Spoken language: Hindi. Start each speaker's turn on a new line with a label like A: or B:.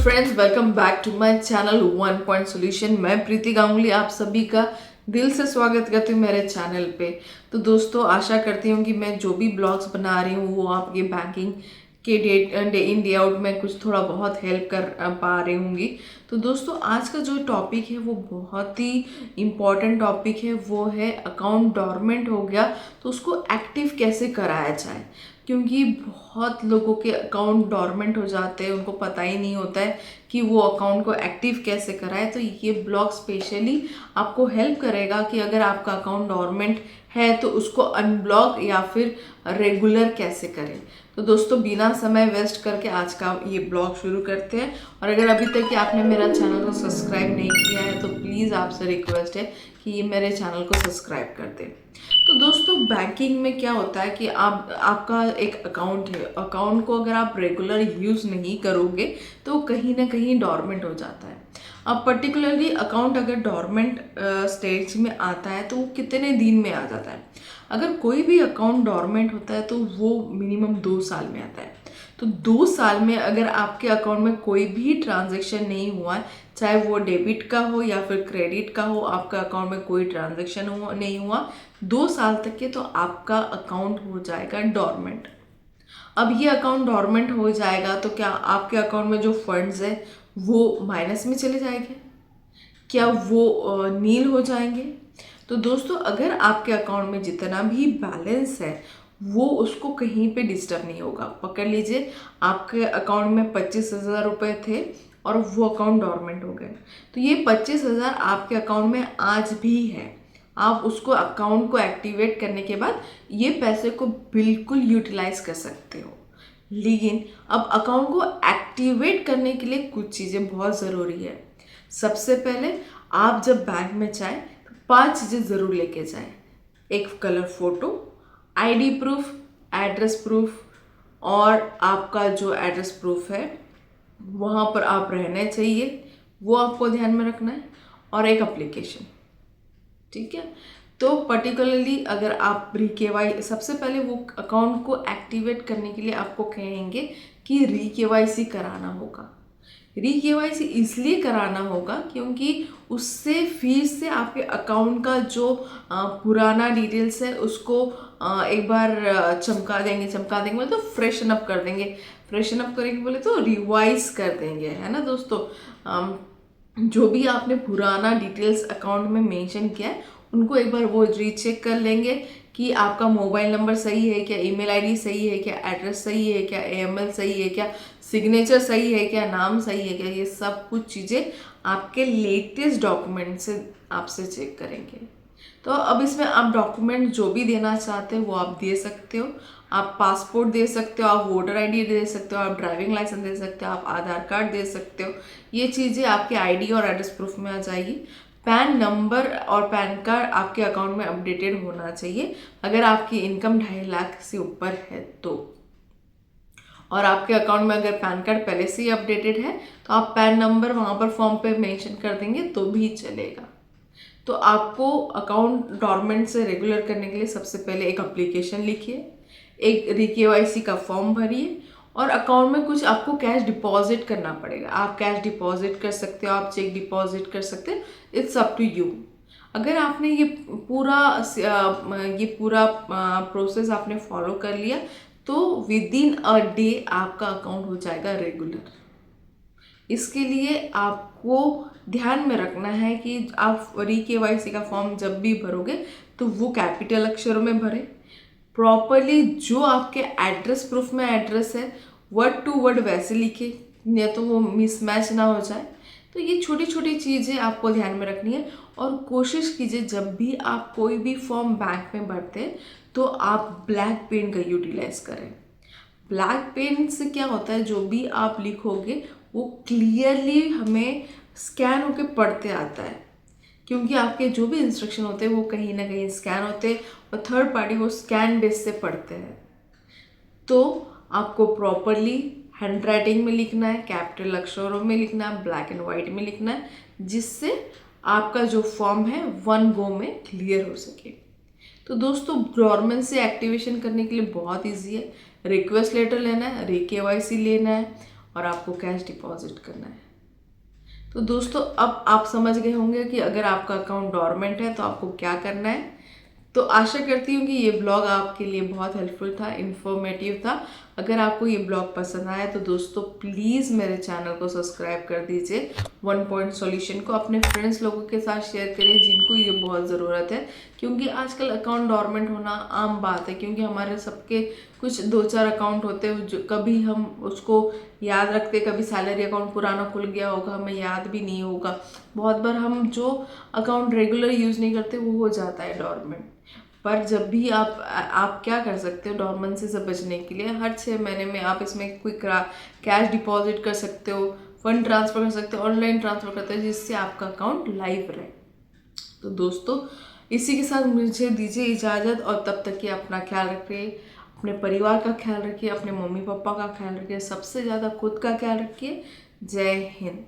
A: Friends, welcome back to my channel one point solution. मैं प्रीति गांगुली आप सभी का दिल से स्वागत करती हूँ मेरे चैनल पे। तो दोस्तों, आशा करती हूँ कि मैं जो भी ब्लॉग्स बना रही हूँ वो आपके बैंकिंग के डे इन डे आउट में कुछ थोड़ा बहुत हेल्प कर पा रही होंगी। तो दोस्तों, आज का जो टॉपिक है वो बहुत ही इम्पॉर्टेंट टॉपिक है। वो है अकाउंट डॉर्मेंट हो गया तो उसको एक्टिव कैसे कराया जाए, क्योंकि बहुत लोगों के अकाउंट डॉर्मेंट हो जाते हैं, उनको पता ही नहीं होता है कि वो अकाउंट को एक्टिव कैसे कराए। तो ये ब्लॉग स्पेशली आपको हेल्प करेगा कि अगर आपका अकाउंट डॉर्मेंट है तो उसको अनब्लॉक या फिर रेगुलर कैसे करें। तो दोस्तों, बिना समय वेस्ट करके आज का ये ब्लॉग शुरू करते हैं। और अगर अभी तक कि आपने मेरा चैनल को सब्सक्राइब नहीं किया है तो प्लीज़ आपसे रिक्वेस्ट है कि ये मेरे चैनल को सब्सक्राइब कर दें। तो दोस्तों, बैंकिंग में क्या होता है कि आपका एक अकाउंट है। अकाउंट को अगर आप रेगुलर यूज़ नहीं करोगे तो कहीं ना कहीं डॉर्मेंट हो जाता है। अब पर्टिकुलरली अकाउंट अगर डॉर्मेंट स्टेज में आता है तो वो कितने दिन में आ जाता है। अगर कोई भी अकाउंट डॉर्मेंट होता है तो वो मिनिमम 2 साल में आता है। तो 2 साल में अगर आपके अकाउंट में कोई भी ट्रांजेक्शन नहीं हुआ है, चाहे वो डेबिट का हो या फिर क्रेडिट का हो, आपका अकाउंट में कोई ट्रांजेक्शन नहीं हुआ 2 साल तक के, तो आपका अकाउंट हो जाएगा डॉर्मेंट। अब ये अकाउंट डॉर्मेंट हो जाएगा तो क्या आपके अकाउंट में जो फंड्स है वो माइनस में चले जाएंगे, क्या वो नील हो जाएंगे? तो दोस्तों, अगर आपके अकाउंट में जितना भी बैलेंस है वो उसको कहीं पे डिस्टर्ब नहीं होगा। पकड़ लीजिए, आपके अकाउंट में 25,000 रुपये थे और वो अकाउंट डॉर्मेंट हो गए, तो ये 25,000 आपके अकाउंट में आज भी है। आप उसको अकाउंट को एक्टिवेट करने के बाद ये पैसे को बिल्कुल यूटिलाइज कर सकते हो। लेकिन अब अकाउंट को एक्टिवेट करने के लिए कुछ चीज़ें बहुत ज़रूरी है। सबसे पहले, आप जब बैंक में जाएं तो 5 चीज़ें ज़रूर लेके जाएं। एक colour photo, ID proof, address proof, और आपका जो एड्रेस प्रूफ है वहाँ पर आप रहने चाहिए वो आपको ध्यान में रखना है, और एक एप्लीकेशन। ठीक है। तो पर्टिकुलरली अगर आप री-केवाई सबसे पहले वो अकाउंट को एक्टिवेट करने के लिए आपको कहेंगे कि री-केवाईसी कराना होगा। री-केवाईसी इसलिए कराना होगा क्योंकि उससे फिर से आपके अकाउंट का जो पुराना डिटेल्स है उसको एक बार चमका देंगे बोले तो फ्रेशन अप कर देंगे। फ्रेशन अप करेंगे बोले तो रिवाइज कर देंगे, है ना दोस्तों। जो भी आपने पुराना डिटेल्स अकाउंट में मेंशन किया है उनको एक बार वो रीचेक कर लेंगे कि आपका मोबाइल नंबर सही है क्या, ईमेल आईडी सही है क्या, एड्रेस सही है क्या, एएमएल सही है क्या, सिग्नेचर सही है क्या, नाम सही है क्या। ये सब कुछ चीज़ें आपके लेटेस्ट डॉक्यूमेंट से आपसे चेक करेंगे। तो अब इसमें आप डॉक्यूमेंट जो भी देना चाहते हो वो आप दे सकते हो। आप पासपोर्ट दे सकते हो, आप वोटर आईडी दे सकते हो, आप ड्राइविंग लाइसेंस दे सकते हो, आप आधार कार्ड दे सकते हो। ये चीज़ें आपके आईडी और एड्रेस प्रूफ में आ जाएगी। पैन नंबर और पैन कार्ड आपके अकाउंट में अपडेटेड होना चाहिए अगर आपकी इनकम 2.5 लाख से ऊपर है तो। और आपके अकाउंट में अगर पैन कार्ड पहले से ही अपडेटेड है तो आप पैन नंबर वहाँ पर फॉर्म पे मेंशन कर देंगे तो भी चलेगा। तो आपको अकाउंट डॉर्मेंट से रेगुलर करने के लिए सबसे पहले एक एप्लीकेशन लिखिए, एक री-केवाईसी का फॉर्म भरिए, और अकाउंट में कुछ आपको कैश डिपॉजिट करना पड़ेगा। आप कैश डिपॉजिट कर सकते हो, आप चेक डिपॉजिट कर सकते हो, इट्स अप टू यू। अगर आपने ये पूरा प्रोसेस आपने फॉलो कर लिया तो विद इन अ डे आपका अकाउंट हो जाएगा रेगुलर। इसके लिए आपको ध्यान में रखना है कि आप री-केवाईसी का फॉर्म जब भी भरोगे तो वो कैपिटल अक्षरों में भरें प्रॉपरली। जो आपके एड्रेस प्रूफ में एड्रेस है वर्ड टू वर्ड वैसे लिखे, नहीं तो वो मिसमैच ना हो जाए। तो ये छोटी छोटी चीज़ें आपको ध्यान में रखनी है। और कोशिश कीजिए जब भी आप कोई भी फॉर्म बैंक में भरते हैं तो आप ब्लैक पेन का यूटिलाइज करें। ब्लैक पेन से क्या होता है, जो भी आप लिखोगे वो क्लियरली हमें स्कैन होके पढ़ते आता है, क्योंकि आपके जो भी इंस्ट्रक्शन होते हैं वो कहीं ना कहीं स्कैन होते हैं और थर्ड पार्टी वो स्कैन बेस से पढ़ते हैं। तो आपको प्रॉपरली हैंड राइटिंग में लिखना है, कैपिटल अक्षरों में लिखना है, ब्लैक एंड वाइट में लिखना है, जिससे आपका जो फॉर्म है वन गो में क्लियर हो सके। तो दोस्तों, डॉर्मेंट से एक्टिवेशन करने के लिए बहुत ईजी है। रिक्वेस्ट लेटर लेना है, री-केवाईसी लेना है, और आपको कैश डिपॉजिट करना है। तो दोस्तों अब आप समझ गए होंगे कि अगर आपका अकाउंट डोरमेंट है तो आपको क्या करना है। तो आशा करती हूँ कि ये ब्लॉग आपके लिए बहुत हेल्पफुल था, इन्फॉर्मेटिव था। अगर आपको ये ब्लॉग पसंद आया तो दोस्तों प्लीज़ मेरे चैनल को सब्सक्राइब कर दीजिए। वन पॉइंट सॉल्यूशन को अपने फ्रेंड्स लोगों के साथ शेयर करिए जिनको ये बहुत ज़रूरत है, क्योंकि आजकल अकाउंट डोरमेंट होना आम बात है। क्योंकि हमारे सबके कुछ 2-4 अकाउंट होते हैं जो कभी हम उसको याद रखते, कभी सैलरी अकाउंट पुराना खुल गया होगा, हमें याद भी नहीं होगा। बहुत बार हम जो अकाउंट रेगुलर यूज़ नहीं करते वो हो जाता है डोरमेंट। पर जब भी आप क्या कर सकते हो डॉर्मेंसी से बचने के लिए, हर 6 महीने में आप इसमें क्विक कैश डिपॉजिट कर सकते हो, फंड ट्रांसफ़र कर सकते हो, ऑनलाइन ट्रांसफ़र करते हो, जिससे आपका अकाउंट लाइव रहे। तो दोस्तों इसी के साथ मुझे दीजिए इजाज़त, और तब तक कि अपना ख्याल रखिए, अपने परिवार का ख्याल रखिए, अपने मम्मी पापा का ख्याल रखिए, सबसे ज़्यादा खुद का ख्याल रखिए। जय हिंद।